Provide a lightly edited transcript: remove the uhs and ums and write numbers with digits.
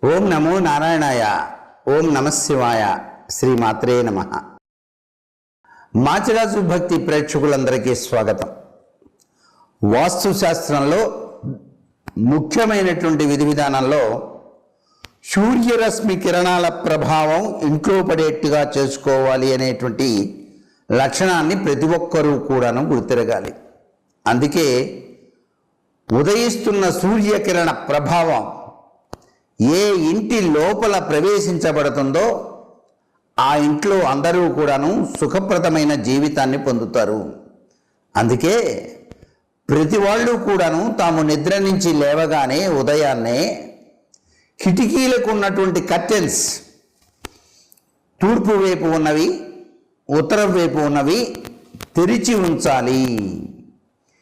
ఓం నమో నారాయణాయ. ఓం నమశివాయ. శ్రీమాత్రే నమః. మాచిరాజు భక్తి ప్రేక్షకులందరికీ స్వాగతం. వాస్తుశాస్త్రంలో ముఖ్యమైనటువంటి విధి విధానంలో సూర్యరశ్మి కిరణాల ప్రభావం ఇంట్లో పడేట్టుగా చేసుకోవాలి అనేటువంటి లక్షణాన్ని ప్రతి ఒక్కరూ కూడాను గుర్తిరగాలి. అందుకే ఉదయిస్తున్న సూర్యకిరణ ప్రభావం ఏ ఇంటి లోపల ప్రవేశించబడుతుందో ఆ ఇంట్లో అందరూ కూడాను సుఖప్రదమైన జీవితాన్ని పొందుతారు. అందుకే ప్రతి వాళ్ళు కూడాను తాము నిద్ర నుంచి లేవగానే ఉదయాన్నే కిటికీలకు ఉన్నటువంటి కర్టెన్స్ తూర్పు వైపు ఉన్నవి, ఉత్తరం వైపు ఉన్నవి తెరిచి ఉంచాలి.